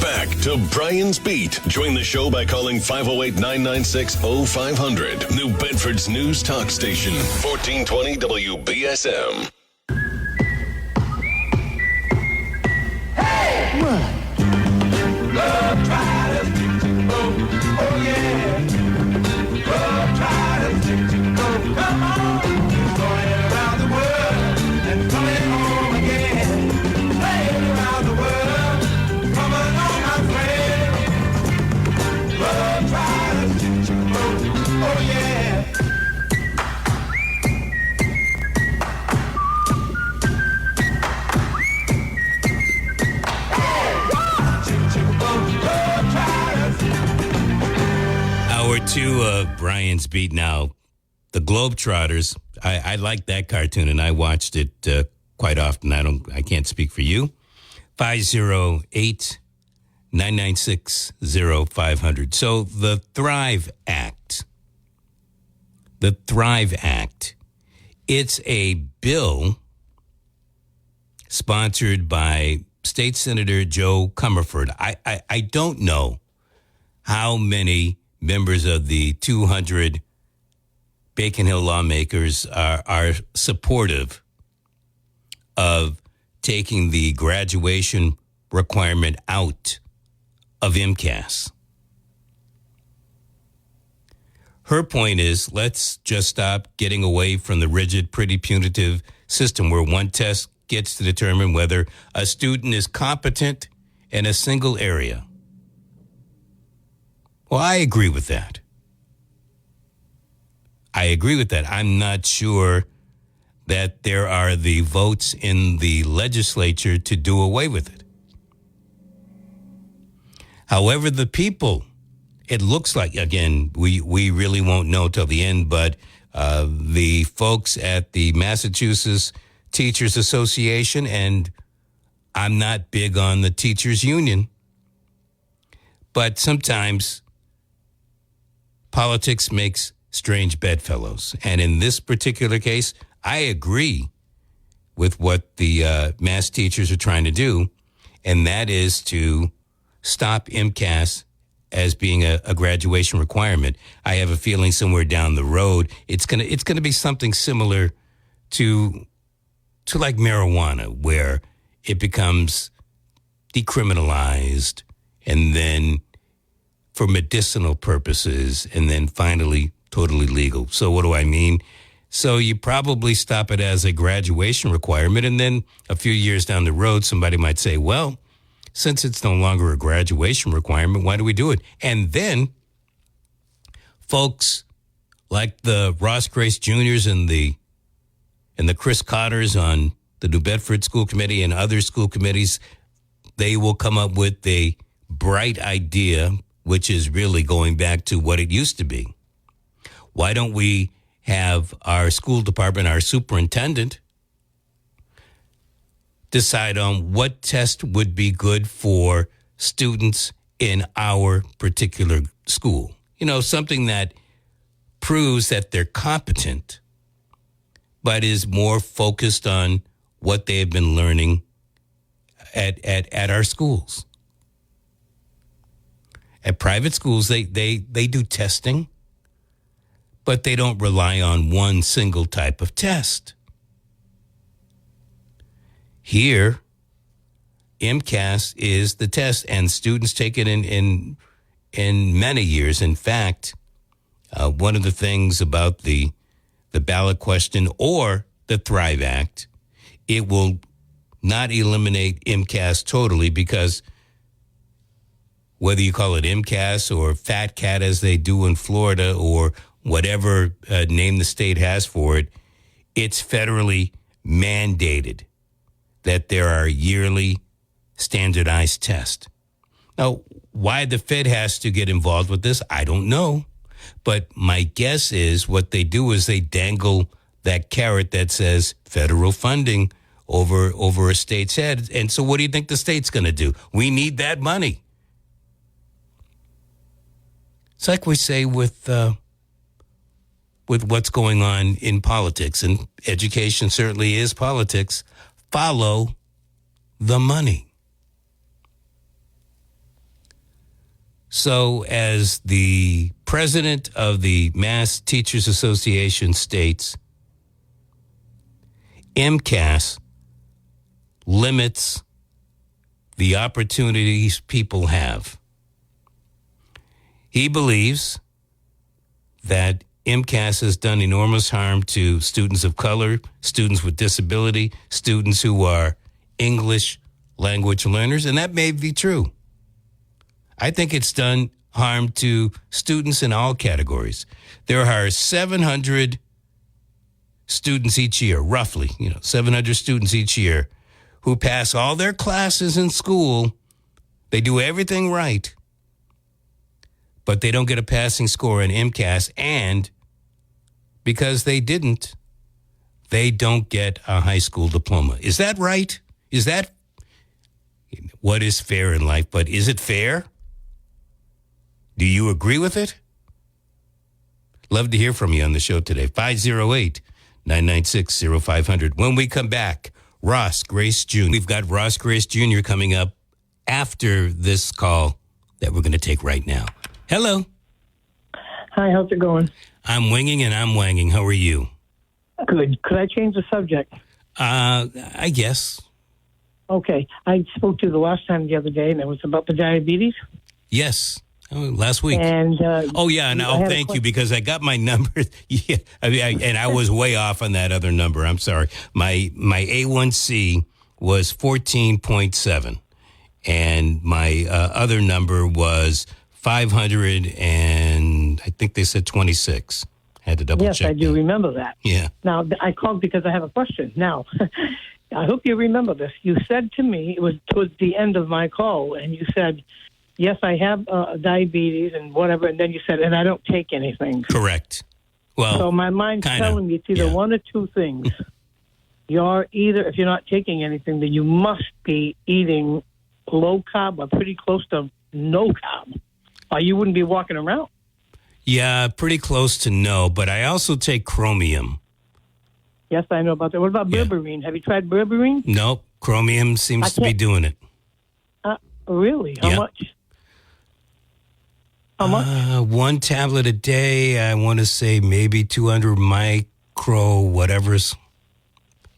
Back to Brian's Beat. Join the show by calling 508-996-0500. New Bedford's news talk station, 1420 WBSM. Hey! What? Love Riders, oh yeah. Love Riders, come on. Going around the world and coming home again. Playing around the world, coming on my friend. Love Riders, oh yeah. Hour two of Brian's Beat now. The Globetrotters. I like that cartoon, and I watched it quite often. I can't speak for you. 508-996-0500. So the Thrive Act. The Thrive Act. It's a bill sponsored by State Senator Joe Comerford. I don't know how many members of the 200 Bacon Hill lawmakers are supportive of taking the graduation requirement out of MCAS. Her point is, let's just stop getting away from the rigid, pretty punitive system where one test gets to determine whether a student is competent in a single area. Well, I agree with that. I'm not sure that there are the votes in the legislature to do away with it. However, the people, it looks like, again, we really won't know till the end, but the folks at the Massachusetts Teachers Association, and I'm not big on the teachers union, but sometimes politics makes strange bedfellows. And in this particular case, I agree with what the mass teachers are trying to do, and that is to stop MCAS as being a graduation requirement. I have a feeling somewhere down the road, it's gonna be something similar to like marijuana, where it becomes decriminalized and then for medicinal purposes, and then finally totally legal. So what do I mean? So you probably stop it as a graduation requirement, and then a few years down the road, somebody might say, well, since it's no longer a graduation requirement, why do we do it? And then folks like the Ross Grace Juniors and the Chris Cotters on the New Bedford School Committee and other school committees, they will come up with a bright idea, which is really going back to what it used to be. Why don't we have our school department, our superintendent, decide on what test would be good for students in our particular school? You know, something that proves that they're competent, but is more focused on what they have been learning at our schools. At private schools, they do testing, but they don't rely on one single type of test. Here, MCAS is the test, and students take it in many years. In fact, one of the things about the ballot question or the Thrive Act, it will not eliminate MCAS totally, because whether you call it MCAS or Fat Cat as they do in Florida, or whatever name the state has for it, it's federally mandated that there are yearly standardized tests. Now, why the Fed has to get involved with this, I don't know. But my guess is what they do is they dangle that carrot that says federal funding over a state's head. And so what do you think the state's going to do? We need that money. It's like we say with what's going on in politics, and education certainly is politics. Follow the money. So, as the president of the Mass Teachers Association states, MCAS limits the opportunities people have. He believes that MCAS has done enormous harm to students of color, students with disability, students who are English language learners, and that may be true. I think it's done harm to students in all categories. There are 700 students each year, roughly, 700 students each year who pass all their classes in school. They do everything right, but they don't get a passing score in MCAS, and because they didn't, they don't get a high school diploma. Is that right? Is that what is fair in life? But is it fair? Do you agree with it? Love to hear from you on the show today. 508-996-0500. When we come back, Ross Grace Jr. We've got Ross Grace Jr. coming up after this call that we're going to take right now. Hello. Hi, how's it going? I'm winging and I'm wanging. How are you? Good. Could I change the subject? I guess. Okay. I spoke to you the last time the other day, and it was about the diabetes. Yes. Last week. And thank you, because I got my number. Yeah, and I was way off on that other number. I'm sorry. My A1C was 14.7, and my other number was 500, and I think they said 26. Had to double check. Yes, I do remember that. Yeah. Now, I called because I have a question. Now, I hope you remember this. You said to me, it was towards the end of my call, and you said, yes, I have diabetes and whatever, and then you said, and I don't take anything. Correct. Well, so my mind's telling me it's either one or two things. If you're not taking anything, then you must be eating low carb or pretty close to no carb, or you wouldn't be walking around. Yeah, pretty close to no, but I also take chromium. Yes, I know about that. What about berberine? Have you tried berberine? Nope. Chromium seems to be doing it. Really? How much? How much? One tablet a day. I want to say maybe 200 micro whatever's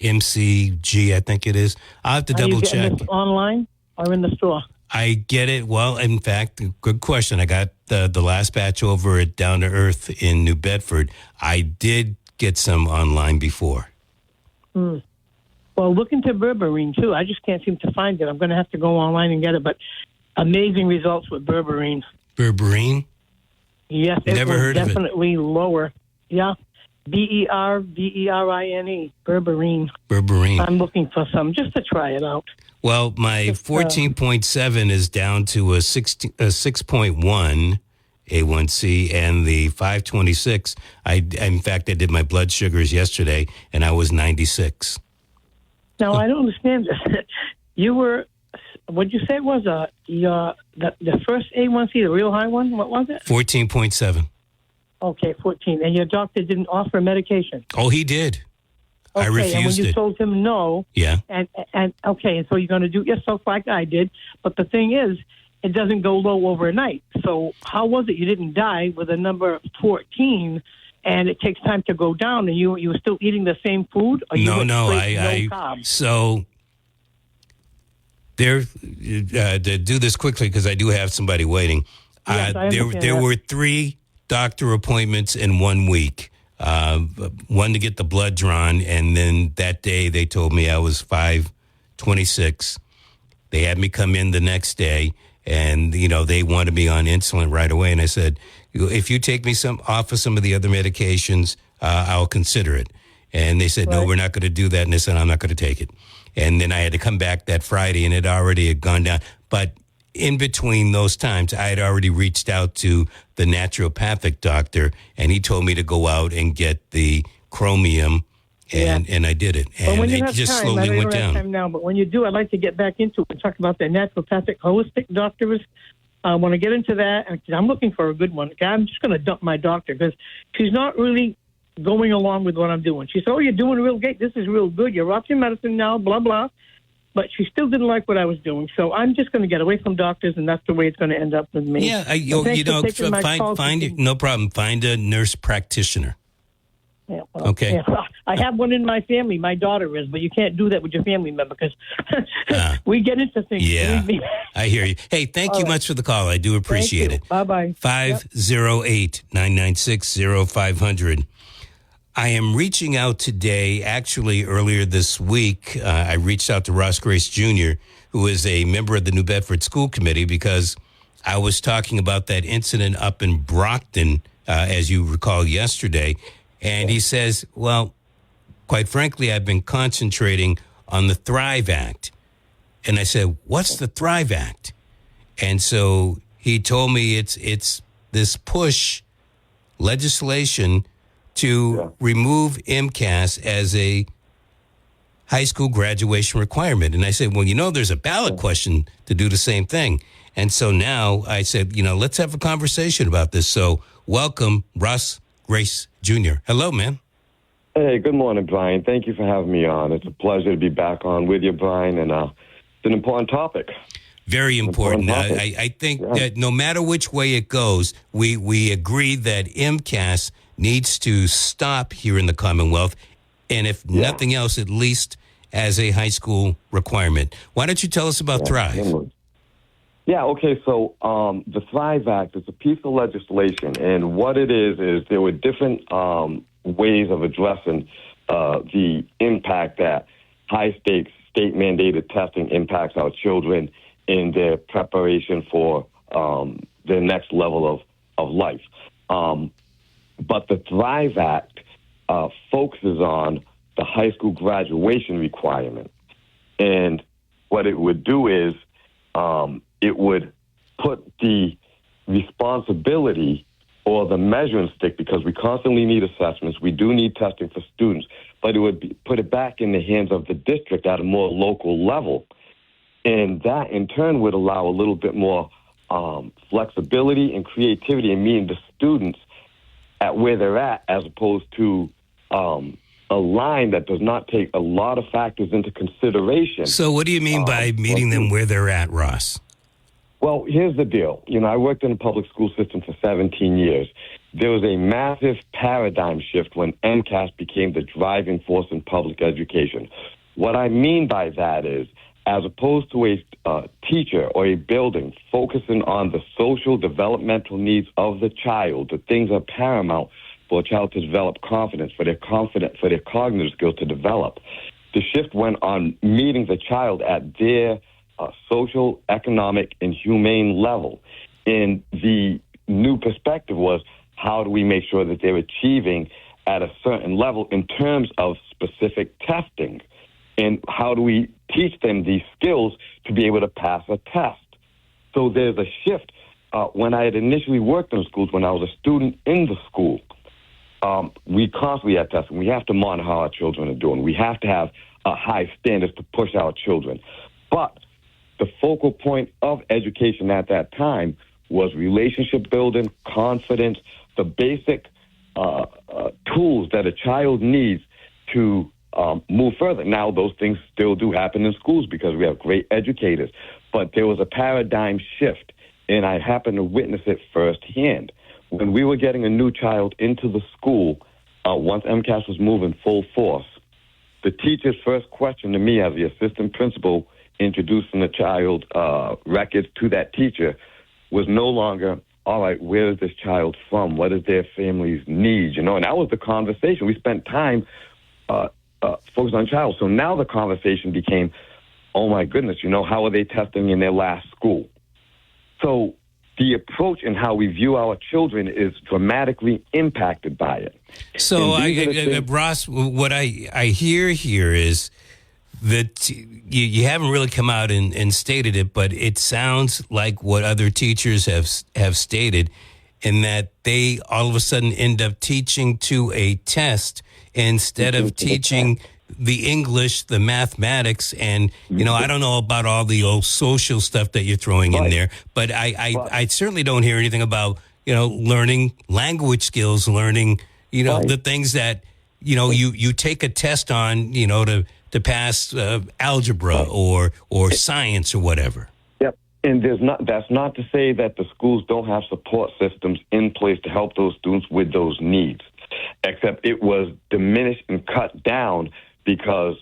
MCG, I think it is. I'll have to double check. Are you getting this online or in the store? I get it. Well, in fact, good question. I got the last batch over at Down to Earth in New Bedford. I did get some online before. Well, look into berberine, too. I just can't seem to find it. I'm going to have to go online and get it, but amazing results with berberine. Berberine? Yes, Never heard of it. Definitely lower. Yeah. Berberine. Berberine. Berberine. I'm looking for some just to try it out. Well, my 14.7 is down to a 6.1 A1C, and the 526. In fact, I did my blood sugars yesterday, and I was 96. Now, I don't understand this. You were, what'd you say it was? The first A1C, the real high one? What was it? 14.7. Okay, 14. And your doctor didn't offer medication? Oh, he did. Okay, I refused and when you it. told him no, yeah, and okay, and so you're going to do yourself like I did. But the thing is, it doesn't go low overnight. So how was it you didn't die with a number 14, and it takes time to go down, and you were still eating the same food? Or you no carbs? So there, to do this quickly because I do have somebody waiting. Yes, there were 3 doctor appointments in 1 week. One to get the blood drawn, and then that day they told me I was 526. They had me come in the next day, and they wanted me on insulin right away. And I said, if you take me off of some of the other medications, I'll consider it. And they said, no, we're not going to do that. And I said, I'm not going to take it. And then I had to come back that Friday, and it already had gone down. But in between those times, I had already reached out to the naturopathic doctor, and he told me to go out and get the chromium, and I did it. And when you it have just time, slowly went down. Time now, but when you do, I'd like to get back into it and talk about the naturopathic holistic doctors. I want to get into that. And I'm looking for a good one. I'm just going to dump my doctor because she's not really going along with what I'm doing. She said, oh, you're doing real great. This is real good. You're off your medicine now, blah, blah. but she still didn't like what I was doing. So I'm just going to get away from doctors, and that's the way it's going to end up with me. Yeah, no problem. Find a nurse practitioner. Yeah, well, okay. Yeah. I have one in my family. My daughter is, but you can't do that with your family member because we get into things. Yeah, I hear you. Hey, thank you much for the call. I do appreciate it. Bye-bye. 508-996-0500. I am reaching out today. Actually, earlier this week, I reached out to Ross Grace Jr., who is a member of the New Bedford School Committee, because I was talking about that incident up in Brockton, as you recall, yesterday. And he says, well, quite frankly, I've been concentrating on the Thrive Act. And I said, what's the Thrive Act? And so he told me it's this push legislation to remove MCAS as a high school graduation requirement. And I said, well, there's a ballot question to do the same thing. And so now I said, let's have a conversation about this. So welcome, Russ Grace Jr. Hello, man. Hey, good morning, Brian. Thank you for having me on. It's a pleasure to be back on with you, Brian, and it's an important topic. Very important. I think that no matter which way it goes, we agree that MCAS needs to stop here in the Commonwealth, and if nothing else, at least as a high school requirement. Why don't you tell us about Thrive? Yeah, okay, so the Thrive Act is a piece of legislation, and what it is there were different ways of addressing the impact that high-stakes, state-mandated testing impacts our children in their preparation for their next level of life. But the Thrive Act focuses on the high school graduation requirement. And what it would do is it would put the responsibility or the measuring stick, because we constantly need assessments, we do need testing for students, but it would put it back in the hands of the district at a more local level. And that, in turn, would allow a little bit more flexibility and creativity in meeting the students at where they're at, as opposed to a line that does not take a lot of factors into consideration. So what do you mean by meeting them where they're at, Ross? Well, here's the deal. I worked in the public school system for 17 years. There was a massive paradigm shift when MCAS became the driving force in public education. What I mean by that is, as opposed to a teacher or a building focusing on the social developmental needs of the child, the things are paramount for a child to develop confidence, for their cognitive skills to develop. The shift went on meeting the child at their social, economic, and humane level. And the new perspective was, how do we make sure that they're achieving at a certain level in terms of specific testing? And how do we teach them these skills to be able to pass a test? So there's a shift. When I had initially worked in schools, when I was a student in the school, we constantly had testing. We have to monitor how our children are doing. We have to have high standards to push our children. But the focal point of education at that time was relationship building, confidence, the basic tools that a child needs to move further. Now, those things still do happen in schools because we have great educators. But there was a paradigm shift, and I happened to witness it firsthand. When we were getting a new child into the school, once MCAS was moving full force, the teacher's first question to me as the assistant principal introducing the child records to that teacher was no longer, all right, where is this child from? What is their family's needs? And that was the conversation. We spent time focused on child. So now the conversation became, oh my goodness, how are they testing in their last school? So the approach and how we view our children is dramatically impacted by it. So, Ross, what I hear here is that you haven't really come out and stated it, but it sounds like what other teachers have stated, in that they all of a sudden end up teaching to a test instead of teaching the English, the mathematics, and, I don't know about all the old social stuff that you're throwing in there, but I certainly don't hear anything about, learning language skills, learning, the things that, you take a test on, to pass algebra or science or whatever. Yep. And that's not to say that the schools don't have support systems in place to help those students with those needs, except it was diminished and cut down because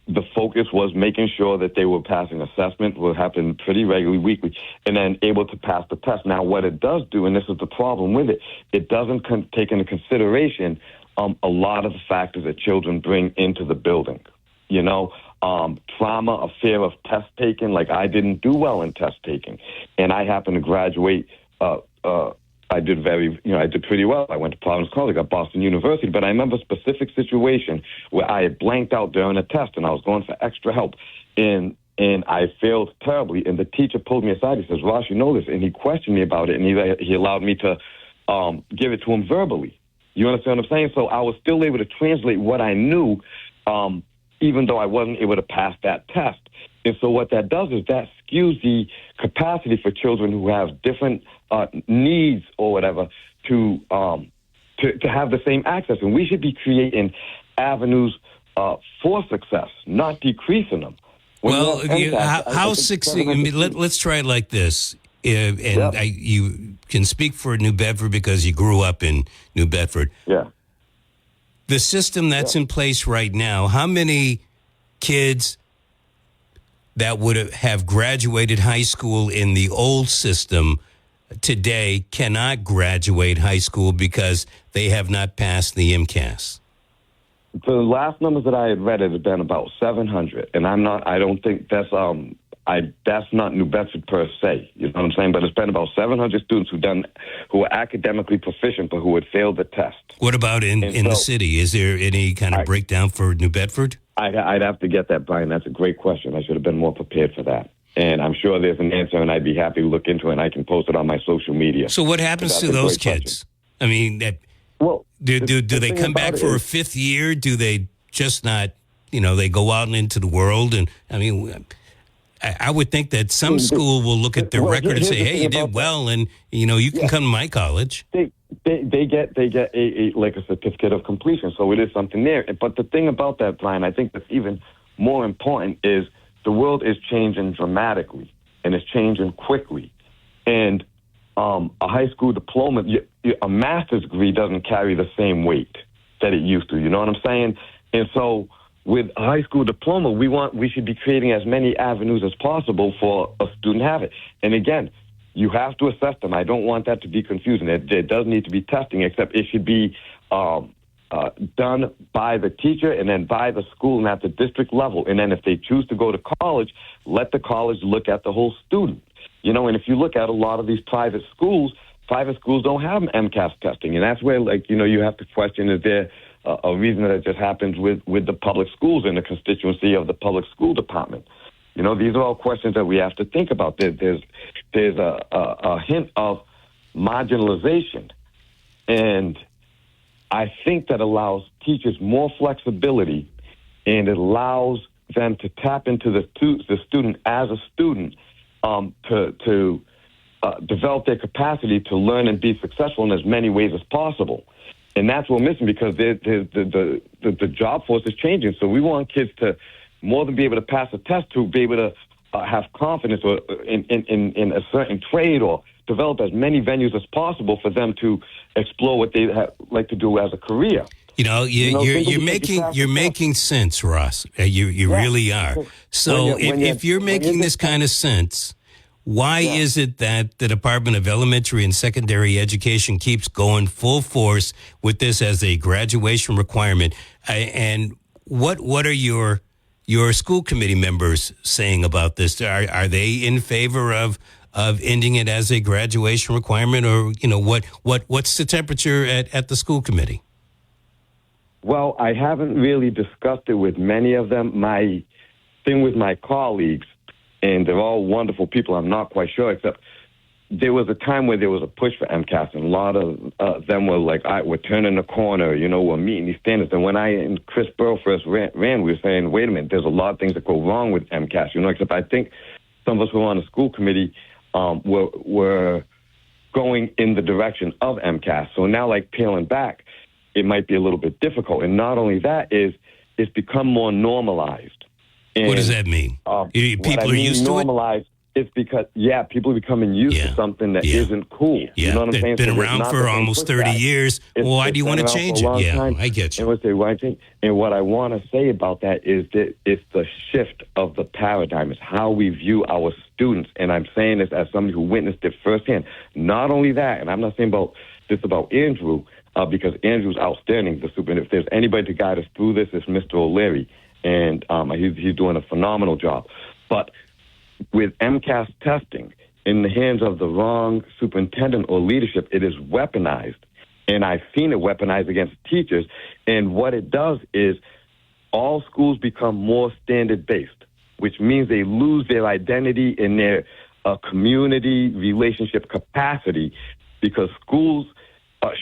the focus was making sure that they were passing assessment, will happen pretty regularly, weekly, and then able to pass the test. Now, what it does do, and this is the problem with it, it doesn't take into consideration a lot of the factors that children bring into the building. You know, trauma, a fear of test taking, like I didn't do well in test taking, and I happened to graduate I did pretty well. I went to Providence College, got Boston University, but I remember a specific situation where I had blanked out during a test and I was going for extra help and I failed terribly. And the teacher pulled me aside. He says, "Ross, you know this," and he questioned me about it, and he allowed me to give it to him verbally. You understand what I'm saying? So I was still able to translate what I knew, even though I wasn't able to pass that test. And so what that does is that skews the capacity for children who have different needs or whatever to have the same access. And we should be creating avenues for success, not decreasing them. Let's try it like this. You can speak for New Bedford because you grew up in New Bedford. Yeah. The system that's in place right now, how many kids that would have graduated high school in the old system today cannot graduate high school because they have not passed the MCAS? The last numbers that I had read had been about 700, and I don't think that's that's not New Bedford per se. You know what I'm saying? But it's been about 700 students who are academically proficient but who had failed the test. What about in the city? Is there any kind of breakdown for New Bedford? I'd have to get that, Brian. That's a great question. I should have been more prepared for that. And I'm sure there's an answer, and I'd be happy to look into it, and I can post it on my social media. So what happens to those kids? Question. I mean, do they come back for a fifth year? Do they just not, they go out and into the world? And, I mean, I would think that some school will look at their record and say, hey, you did well, and, you can come to my college. They get a certificate of completion, so it is something there. But the thing about that, Brian, I think that's even more important is the world is changing dramatically, and it's changing quickly. And a high school diploma, a master's degree doesn't carry the same weight that it used to. You know what I'm saying? And so with a high school diploma, we should be creating as many avenues as possible for a student to have it. And again, you have to assess them. I don't want that to be confusing. There does need to be testing, except it should be done by the teacher and then by the school and at the district level. And then if they choose to go to college, let the college look at the whole student. And if you look at a lot of these private schools don't have MCAS testing. And that's where, you have to question, is there a reason that it just happens with the public schools in the constituency of the public school department? These are all questions that we have to think about. There's a hint of marginalization, and I think that allows teachers more flexibility, and it allows them to tap into the student as a student to develop their capacity to learn and be successful in as many ways as possible. And that's what we're missing because the job force is changing. So we want kids to more than be able to pass a test, to be able to have confidence in a certain trade or develop as many venues as possible for them to explore what they like to do as a career. You're making sense, Ross. You really are. So if you're making this kind of sense, why is it that the Department of Elementary and Secondary Education keeps going full force with this as a graduation requirement? And what are your school committee members saying about this? Are they in favor of ending it as a graduation requirement, or what's the temperature at the school committee? Well, I haven't really discussed it with many of them. My thing with my colleagues, and they're all wonderful people, I'm not quite sure, except there was a time where there was a push for MCAS, and a lot of them were like, all right, we're turning the corner, we're meeting these standards. And when I and Chris Burrow first ran, we were saying, wait a minute, there's a lot of things that go wrong with MCAS, except I think some of us who were on the school committee were going in the direction of MCAS. So now, peeling back, it might be a little bit difficult. And not only that is it's become more normalized. And, what does that mean? People are used to normalized, it's because, people are becoming used to something that isn't cool. Yeah, You know what I'm saying? Been So around for almost 30 years. Well, why do you want to change it? Yeah, time. I get you. And what I want to say about that is that it's the shift of the paradigm. It's how we view our students. And I'm saying this as somebody who witnessed it firsthand. Not only that, and I'm not saying about Andrew, because Andrew's outstanding, the superintendent. If there's anybody to guide us through this, it's Mr. O'Leary. And he's doing a phenomenal job. But with MCAS testing in the hands of the wrong superintendent or leadership, it is weaponized. And I've seen it weaponized against teachers. And what it does is all schools become more standard-based, which means they lose their identity in their community relationship capacity, because schools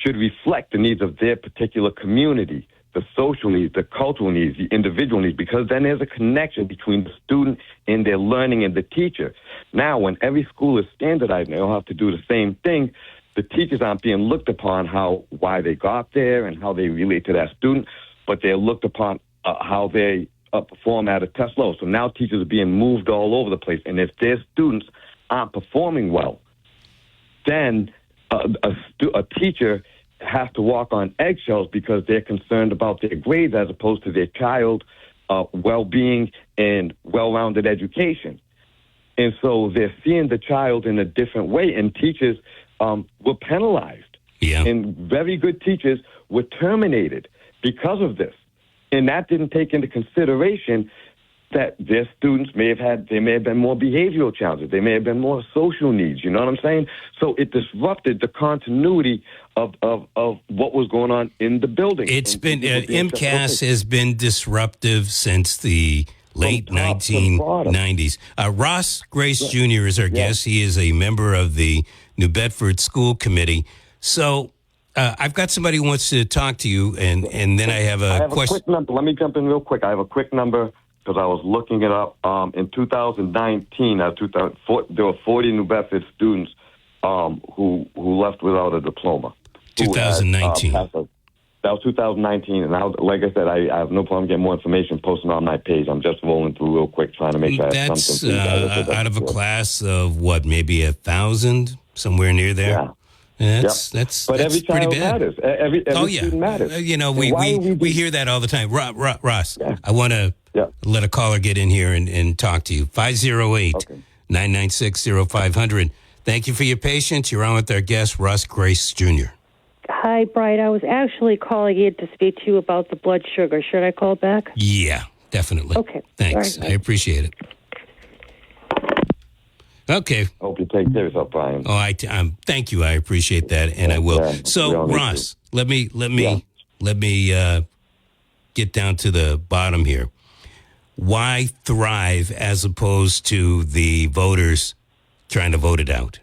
should reflect the needs of their particular community, the social needs, the cultural needs, the individual needs, because then there's a connection between the student and their learning and the teacher. Now, when every school is standardized and they all have to do the same thing, the teachers aren't being looked upon why they got there and how they relate to that student, but they're looked upon how they perform at a test level. So now teachers are being moved all over the place, and if their students aren't performing well, then a teacher has to walk on eggshells because they're concerned about their grades as opposed to their child well-being and well-rounded education. And so they're seeing the child in a different way, and teachers were penalized. Yeah. And very good teachers were terminated because of this. And that didn't take into consideration that their students may have been more behavioral challenges. They may have been more social needs. You know what I'm saying? So it disrupted the continuity of what was going on in the building. It's been, MCAS has been disruptive since the late 1990s. Ross Grace Jr. is our guest. He is a member of the New Bedford School Committee. So I've got somebody who wants to talk to you, and then I have a question. A quick number. Let me jump in real quick. I have a quick number because I was looking it up. In 2019, there were 40 New Bedford students who left without a diploma. 2019. That was 2019, and like I said, I have no problem getting more information posted on my page. I'm just rolling through real quick, trying to make that something. That's out of a class of what, maybe 1,000, somewhere near there. Yeah. But every child matters. Every student matters. We hear that all the time. Ross, I want to let a caller get in here and talk to you. 508-996-0500. Thank you for your patience. You're on with our guest, Ross Grace Jr. Hi, Bright. I was actually calling in to speak to you about the blood sugar. Should I call back? Yeah, definitely. Okay. Thanks. Right. I appreciate it. Okay. Hope you take care of yourself, Brian. Oh, thank you. I appreciate that, and I will. Yeah, so, Ross, let me get down to the bottom here. Why Thrive as opposed to the voters trying to vote it out?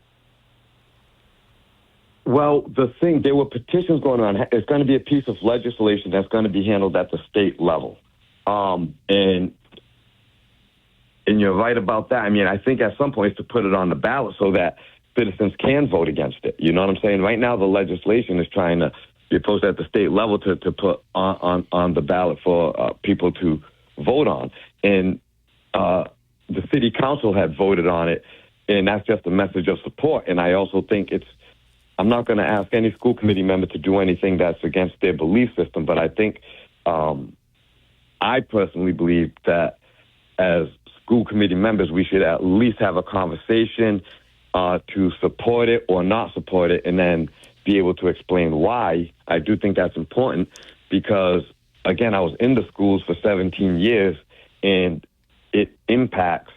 Well, there were petitions going on. It's going to be a piece of legislation that's going to be handled at the state level. And you're right about that. I mean, I think at some point it's to put it on the ballot so that citizens can vote against it. You know what I'm saying? Right now, the legislation is trying to be posted at the state level to put on the ballot for people to vote on. And the city council had voted on it, and that's just a message of support. And I also think I'm not going to ask any school committee member to do anything that's against their belief system, but I think I personally believe that as school committee members, we should at least have a conversation to support it or not support it, and then be able to explain why. I do think that's important because, again, I was in the schools for 17 years, and it impacts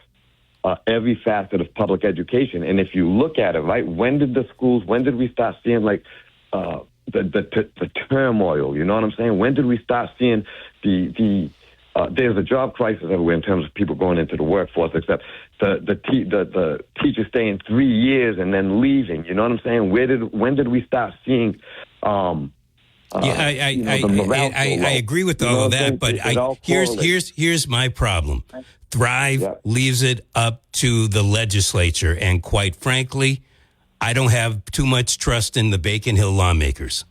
every facet of public education. And if you look at it, right, when did we start seeing the turmoil? You know what I'm saying? When did we start seeing there's a job crisis everywhere in terms of people going into the workforce, except the teachers staying 3 years and then leaving. You know what I'm saying? When did we start seeing? I agree with all of that, but here's my problem. Thrive leaves it up to the legislature, and quite frankly, I don't have too much trust in the Bacon Hill lawmakers.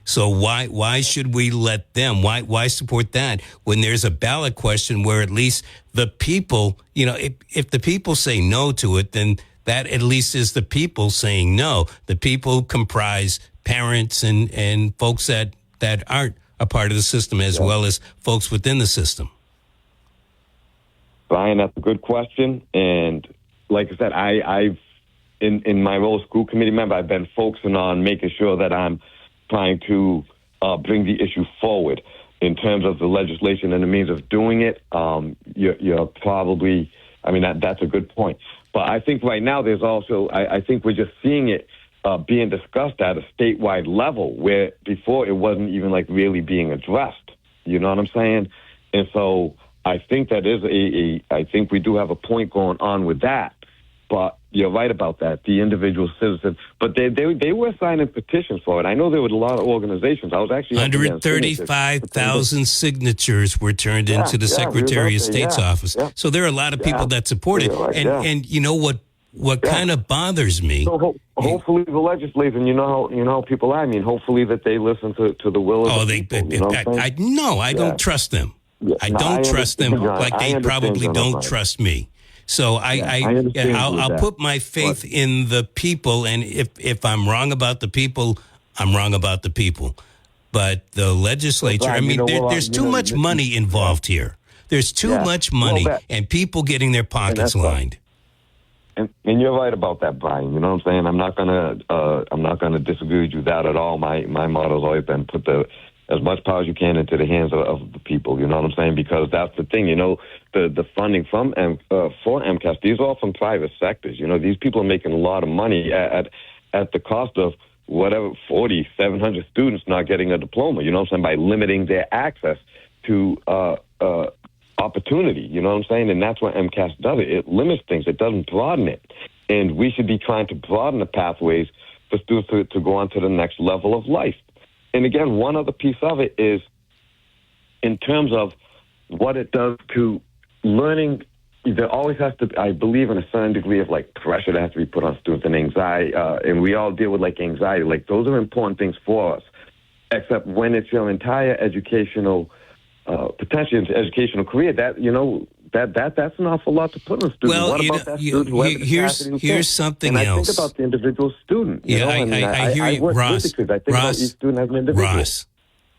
So why should we let them? Why support that when there's a ballot question where at least the people, if the people say no to it, then that at least is the people saying no. The people comprise parents and folks that aren't a part of the system as well as folks within the system. Brian, that's a good question. And like I said, I've in my role as school committee member, I've been focusing on making sure that I'm trying to bring the issue forward in terms of the legislation and the means of doing it. You're probably, that's a good point. But I think right now there's also, I think we're just seeing it being discussed at a statewide level where before it wasn't even like really being addressed. You know what I'm saying? And so I think that is I think we do have a point going on with that. But you're right about that, the individual citizens. But they were signing petitions for it. I know there were a lot of organizations. I was actually 135,000 signatures were turned into the Secretary of State's office. Yeah. So there are a lot of people that support it. And you know what kind of bothers me? So hopefully the legislators, and you know how people are. I mean, hopefully that they listen to the will of the people. I don't trust them. Yeah. I don't trust them like they probably don't trust me. So I'll put my faith in the people, and if I'm wrong about the people, I'm wrong about the people. But the legislature, there's too much money involved here. There's too much money, and people getting their pockets lined. And you're right about that, Brian. You know what I'm saying? I'm not gonna disagree with you that at all. My motto's always been put as much power as you can into the hands of the people. You know what I'm saying? Because that's the thing. The funding for MCAS, these are all from private sectors. These people are making a lot of money at the cost of whatever 700 students not getting a diploma. You know what I'm saying? By limiting their access to opportunity. You know what I'm saying? And that's what MCAS does. It limits things. It doesn't broaden it. And we should be trying to broaden the pathways for students to go on to the next level of life. And again, one other piece of it is in terms of what it does to learning. There always has to, I believe, in a certain degree of pressure that has to be put on students and anxiety. And we all deal with anxiety. Those are important things for us. Except when it's your entire educational potential into educational career, that's an awful lot to put on a student. Well, what about that student who has the capacity to here's something and else. I think about the individual student. I hear you, Ross. I think about each student as an individual. Ross,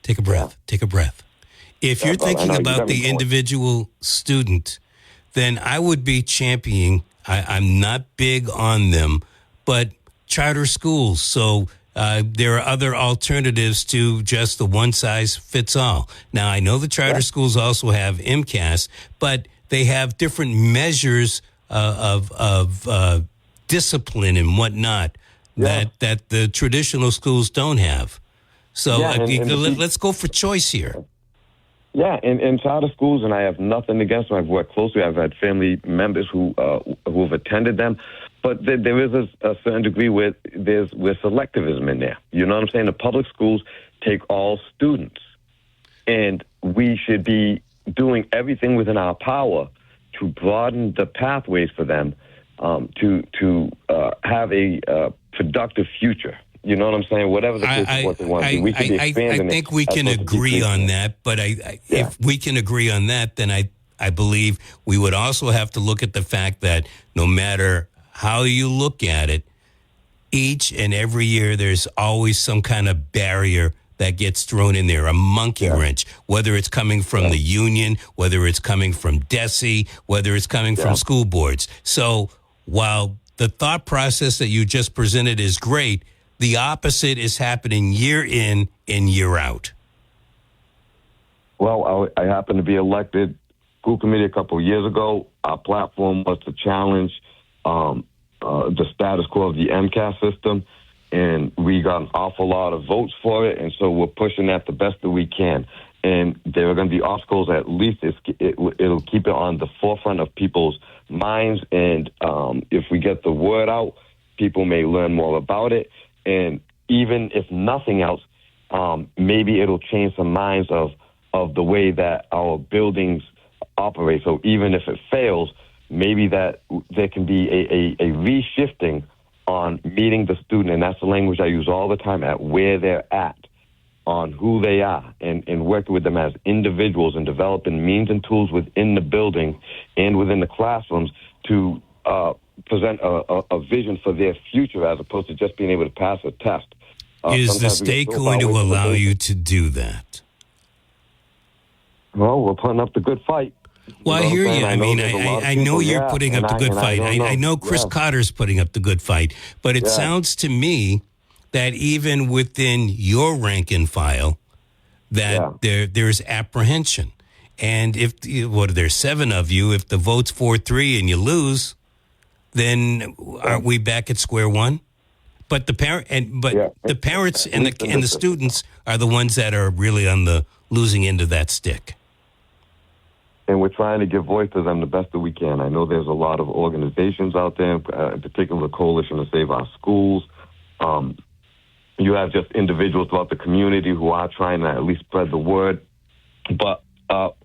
take a breath. Yeah. Take a breath. If you're thinking about the individual student, then I would be championing. I'm not big on them, but charter schools. So there are other alternatives to just the one size fits all. Now, I know the charter schools also have MCAS, but they have different measures of discipline and whatnot that the traditional schools don't have. So let's go for choice here. Yeah, and charter schools, and I have nothing against them. I've worked closely. I've had family members who have attended them. But there is a certain degree where there's selectivism in there. You know what I'm saying? The public schools take all students. And we should be doing everything within our power to broaden the pathways for them to have a productive future. You know what I'm saying? Whatever the case is, what they want to do, we should be expanding. I think we can agree on that, but if we can agree on that, then I believe we would also have to look at the fact that no matter how you look at it, each and every year there's always some kind of barrier that gets thrown in there, a monkey wrench, whether it's coming from the union, whether it's coming from DESE, whether it's coming from school boards. So while the thought process that you just presented is great, the opposite is happening year in and year out. Well, I happened to be elected school committee a couple of years ago. Our platform was to challenge the status quo of the MCAS system, and we got an awful lot of votes for it, and so we're pushing that the best that we can. And there are going to be obstacles. At least it'll keep it on the forefront of people's minds, and if we get the word out, people may learn more about it. And even if nothing else, maybe it'll change some minds of the way that our buildings operate. So even if it fails, maybe that there can be a reshifting on meeting the student, and that's the language I use all the time, at where they're at. on who they are and working with them as individuals and developing means and tools within the building and within the classrooms to present a vision for their future as opposed to just being able to pass a test. Is the state going to allow you to do that? Well, we're putting up the good fight. Well, I hear you. I know you're putting up the good fight. I know Chris Cotter's putting up the good fight. But it sounds to me that even within your rank and file, that there's apprehension. And if there's 7 of you, if the vote's 4-3 and you lose, then aren't we back at square one? But the parents and the students are the ones that are really on the losing end of that stick. And we're trying to give voice to them the best that we can. I know there's a lot of organizations out there, in particular the Coalition to Save Our Schools. You have just individuals throughout the community who are trying to at least spread the word. But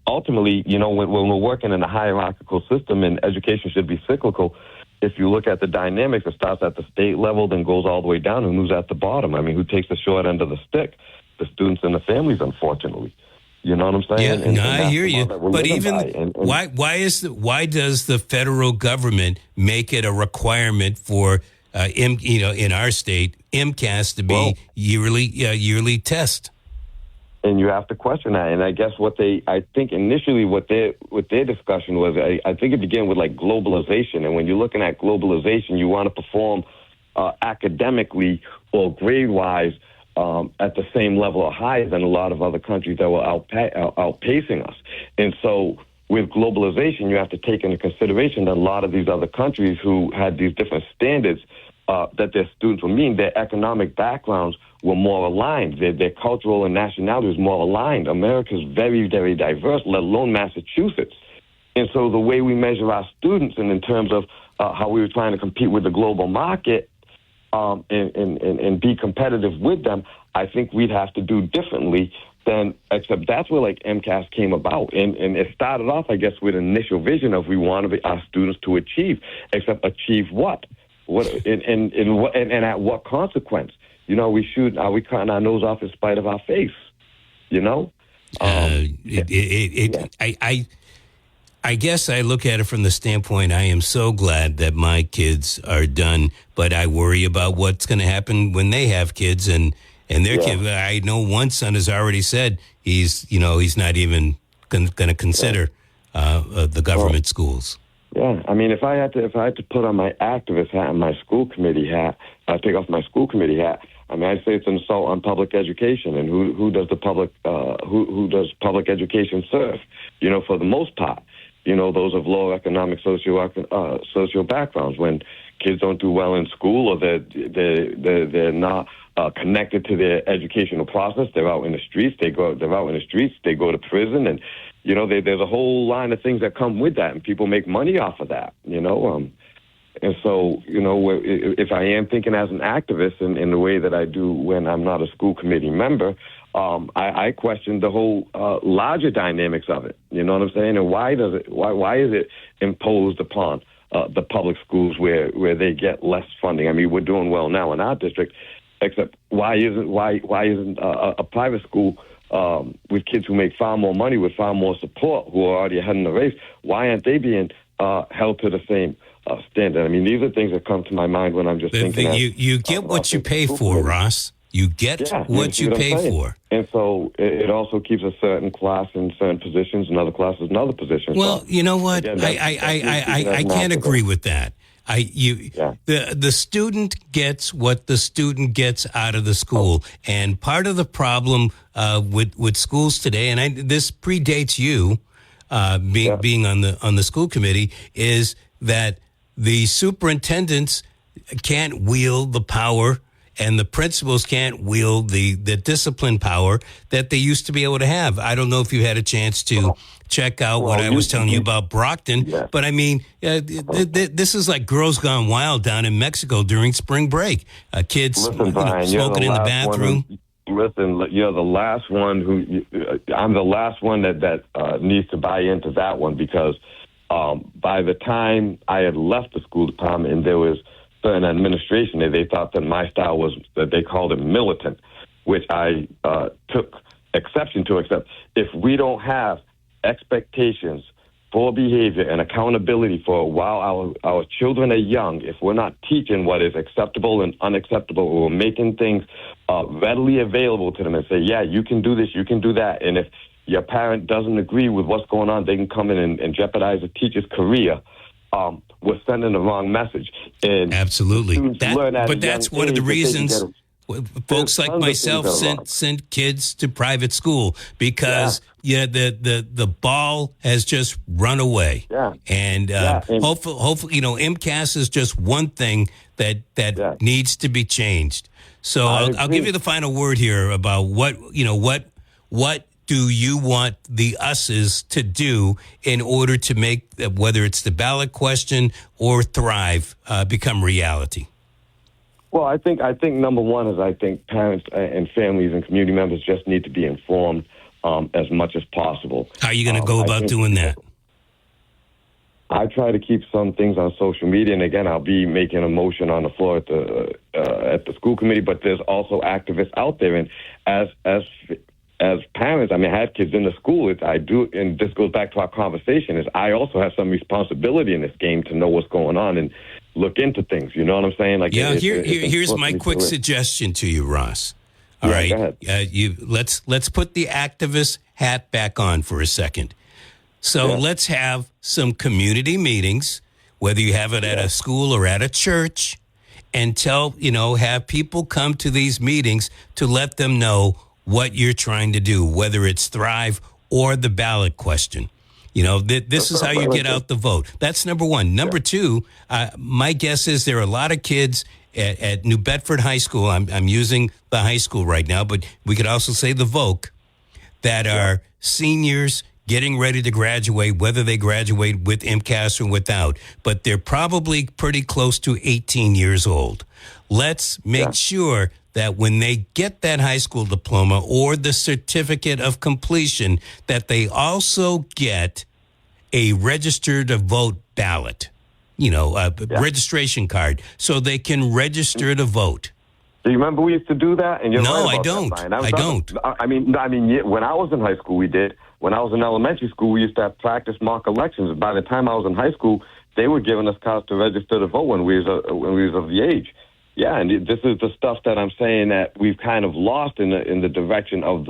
ultimately, when we're working in a hierarchical system and education should be cyclical, if you look at the dynamics, it starts at the state level, then goes all the way down, and who's at the bottom? I mean, who takes the short end of the stick? The students and the families, unfortunately. You know what I'm saying? Yeah, I hear you. But even why does the federal government make it a requirement for in our state MCAS to be yearly test? And you have to question that. And I guess I think initially what their discussion was, I think it began with like globalization. And when you're looking at globalization, you want to perform academically or grade-wise at the same level or higher than a lot of other countries that were outpacing us. And so with globalization, you have to take into consideration that a lot of these other countries who had these different standards that their students were meeting, their economic backgrounds were more aligned. Their cultural and nationality was more aligned. America is very, very diverse, let alone Massachusetts. And so the way we measure our students and in terms of how we were trying to compete with the global market and be competitive with them, I think we'd have to do differently than, except that's where like MCAS came about. And it started off, I guess, with an initial vision of we wanted our students to achieve, except achieve what? And at what consequence? Are we cutting our nose off in spite of our face? I guess I look at it from the standpoint, I am so glad that my kids are done, but I worry about what's going to happen when they have kids and their kids. I know one son has already said he's not even going to consider the government schools. Yeah, I mean, if I had to put on my activist hat and my school committee hat, take off my school committee hat, I mean, I'd say it's an assault on public education. And who does the public who does public education serve? For the most part, those of low economic socio backgrounds. When kids don't do well in school or they're not connected to their educational process, they're out in the streets. They go to prison, and there's a whole line of things that come with that, and people make money off of that. And so, if I am thinking as an activist in the way that I do when I'm not a school committee member, I question the whole larger dynamics of it. You know what I'm saying? And why is it imposed upon the public schools where they get less funding? I mean, we're doing well now in our district, except why isn't a private school with kids who make far more money with far more support, who are already ahead in the race, why aren't they being held to the same standard? I mean, these are things that come to my mind when I'm just thinking. You get what you pay for, Ross. You get what you pay for. And so it also keeps a certain class in certain positions, another class in other positions. Well, you know what? Again, I can't agree with that. The student gets what the student gets out of the school. And part of the problem with schools today, and this predates you being on the school committee, is that the superintendents can't wield the power and the principals can't wield the discipline power that they used to be able to have. I don't know if you had a chance to check out what I was telling you about Brockton, but I mean, this is like Girls Gone Wild down in Mexico during spring break. Kids Listen, Brian, smoking in the bathroom. You're the last one I'm the last one that needs to buy into that one, because by the time I had left the school department and there was certain administration there, they thought that my style was, that they called it militant, which I took exception to, except if we don't have expectations for behavior and accountability for while our children are young, if we're not teaching what is acceptable and unacceptable, or we're making things readily available to them and say, yeah, you can do this, you can do that. And if your parent doesn't agree with what's going on, they can come in and jeopardize a teacher's career. We're sending the wrong message. And absolutely. But that's one of the reasons folks like myself sent kids to private school, because the ball has just run away. Yeah. And hopefully, MCAS is just one thing that needs to be changed. So I'll give you the final word here about what do you want the us's to do in order to make, whether it's the ballot question or Thrive, become reality? Well, I think number one is I think parents and families and community members just need to be informed as much as possible. How are you going to go about doing that? I try to keep some things on social media, and again, I'll be making a motion on the floor at the school committee. But there's also activists out there, and as parents, I mean, I have kids in the school. I do, and this goes back to our conversation, is I also have some responsibility in this game to know what's going on and look into things. You know what I'm saying? Like, here's my quick suggestion to you, Ross. All right, go ahead. Let's put the activist hat back on for a second. So let's have some community meetings, whether you have it at a school or at a church, and have people come to these meetings to let them know what you're trying to do, whether it's Thrive or the ballot question. This is how you get out the vote. That's number one. Number two, my guess is there are a lot of kids at New Bedford High School. I'm using the high school right now, but we could also say the Voc, that are seniors getting ready to graduate, whether they graduate with MCAS or without. But they're probably pretty close to 18 years old. Let's make sure that when they get that high school diploma or the certificate of completion, that they also get a register to vote ballot, registration card, so they can register to vote. Do you remember we used to do that? And no, I don't. I don't. I mean, when I was in high school, we did. When I was in elementary school, we used to have practice mock elections. By the time I was in high school, they were giving us cards to register to vote when we was of the age. Yeah, and this is the stuff that I'm saying that we've kind of lost in the direction of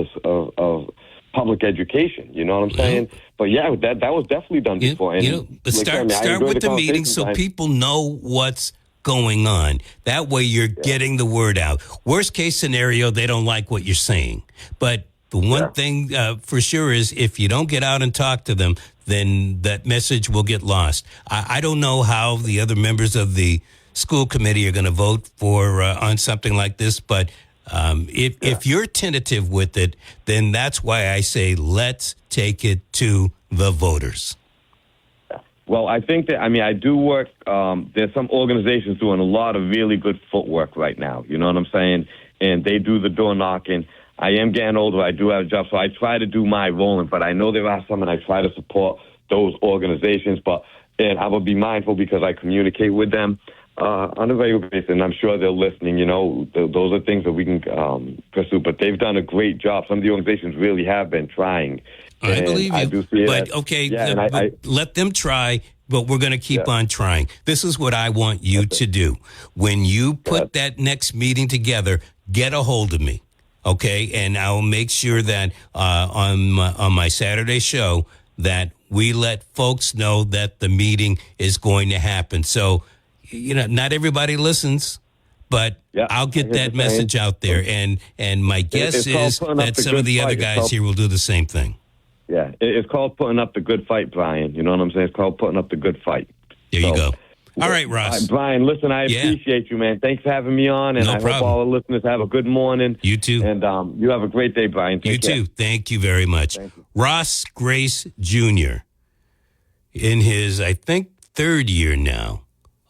public education. You know what I'm saying? But yeah, that was definitely done before. And but start with the meeting so people know what's going on. That way you're getting the word out. Worst case scenario, they don't like what you're saying. But the one thing for sure is if you don't get out and talk to them, then that message will get lost. I don't know how the other members of the school committee are going to vote for on something like this, but if you're tentative with it, then that's why I say let's take it to the voters. Well, I think that, I do work, there's some organizations doing a lot of really good footwork right now, you know what I'm saying? And they do the door knocking. I am getting older, I do have a job, so I try to do my role, but I know there are some, and I try to support those organizations, and I will be mindful because I communicate with them on a regular basis, and I'm sure they're listening. Those are things that we can pursue, but they've done a great job. Some of the organizations really have been trying. I believe you. I do see but let them try, but we're going to keep on trying. This is what I want you to do. When you put that next meeting together, get a hold of me, okay? And I'll make sure that on my Saturday show that we let folks know that the meeting is going to happen. So, not everybody listens, but I'll get that message out there. And my guess is that some of the other guys here will do the same thing. Yeah, it's called putting up the good fight, Brian. You know what I'm saying? It's called putting up the good fight. There you go. All right, Ross. Brian, listen, I appreciate you, man. Thanks for having me on, and I hope all the listeners have a good morning. You too. And you have a great day, Brian. Take care. You too. Thank you very much. Ross Grace Jr., in his, I think, third year now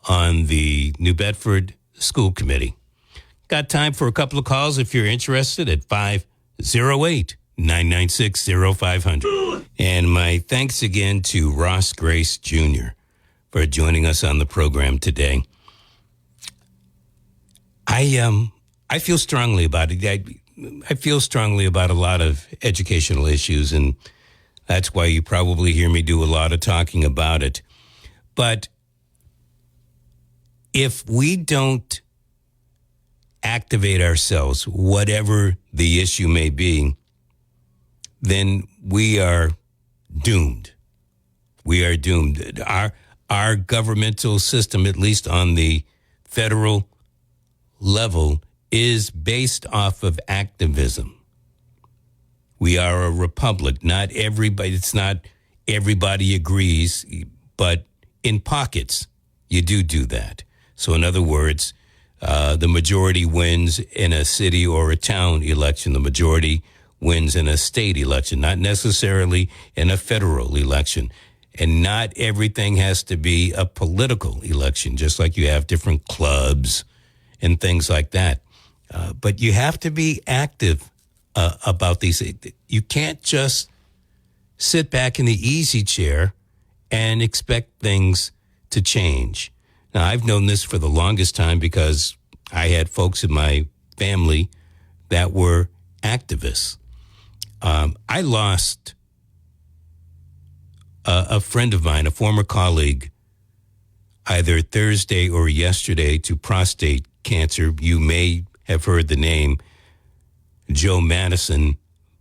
on the New Bedford School Committee. Got time for a couple of calls if you're interested at 508-996-0500. And my thanks again to Ross Grace Jr. for joining us on the program today. I feel strongly about it. I feel strongly about a lot of educational issues, and that's why you probably hear me do a lot of talking about it. But if we don't activate ourselves, whatever the issue may be, then we are doomed. We are doomed. Our governmental system, at least on the federal level, is based off of activism. We are a republic. Not everybody agrees, but in pockets, you do that. So in other words, the majority wins in a city or a town election. The majority wins in a state election, not necessarily in a federal election. And not everything has to be a political election, just like you have different clubs and things like that. But you have to be active about these. You can't just sit back in the easy chair and expect things to change. Now, I've known this for the longest time because I had folks in my family that were activists. I lost a friend of mine, a former colleague, either Thursday or yesterday to prostate cancer. You may have heard the name Joe Madison,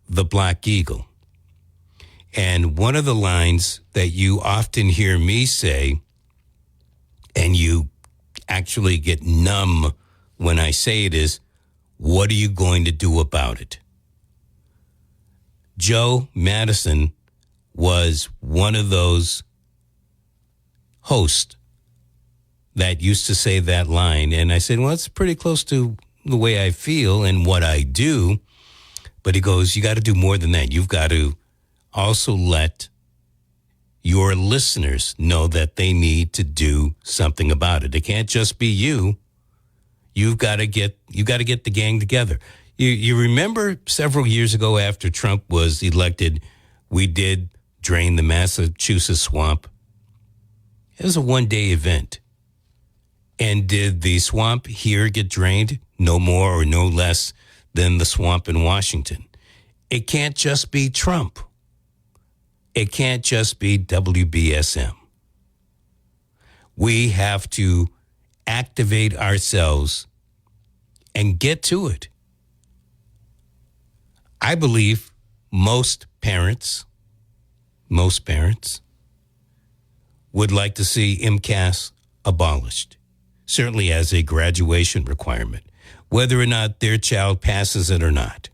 the Black Eagle. And one of the lines that you often hear me say, and you actually get numb when I say it, is, what are you going to do about it? Joe Madison was one of those hosts that used to say that line. And I said, well, it's pretty close to the way I feel and what I do. But he goes, you got to do more than that. You've got to also let your listeners know that they need to do something about it. It can't just be you. You've got to get the gang together. You remember several years ago after Trump was elected, we did drain the Massachusetts swamp. It was a one-day event. And did the swamp here get drained? No more or no less than the swamp in Washington. It can't just be Trump. It can't just be WBSM. We have to activate ourselves and get to it. I believe most parents would like to see MCAS abolished, certainly as a graduation requirement, whether or not their child passes it or not.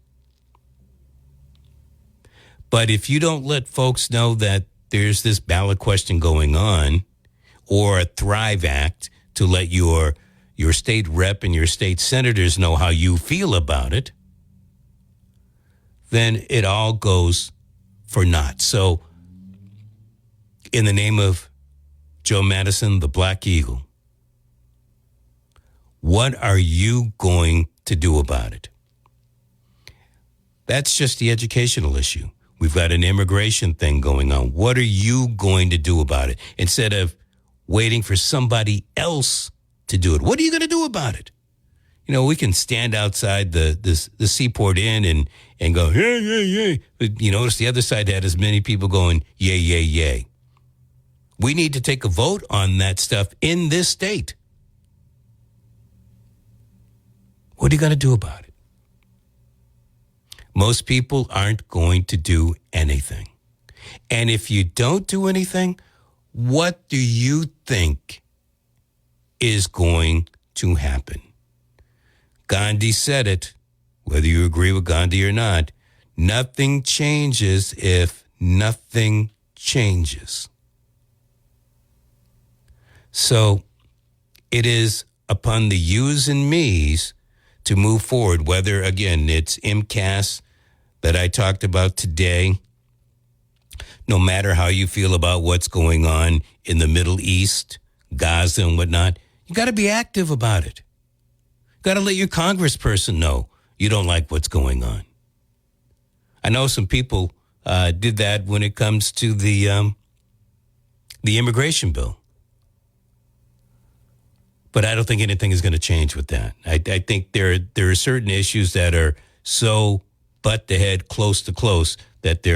But if you don't let folks know that there's this ballot question going on, or a Thrive Act to let your state rep and your state senators know how you feel about it, then it all goes for naught. So in the name of Joe Madison, the Black Eagle, what are you going to do about it? That's just the educational issue. We've got an immigration thing going on. What are you going to do about it? Instead of waiting for somebody else to do it, what are you going to do about it? You know, we can stand outside the Seaport Inn and go, yay, yay, yay. But you notice the other side had as many people going, yay, yay, yay. We need to take a vote on that stuff in this state. What are you going to do about it? Most people aren't going to do anything. And if you don't do anything, what do you think is going to happen? Gandhi said it, whether you agree with Gandhi or not, nothing changes if nothing changes. So it is upon the yous and me's to move forward, whether, again, it's MCAS that I talked about today. No matter how you feel about what's going on in the Middle East, Gaza and whatnot, you got to be active about it. Got to let your congressperson know you don't like what's going on. I know some people did that when it comes to the immigration bill. But I don't think anything is going to change with that. I think there are certain issues that are so butt to head, close to close, that they're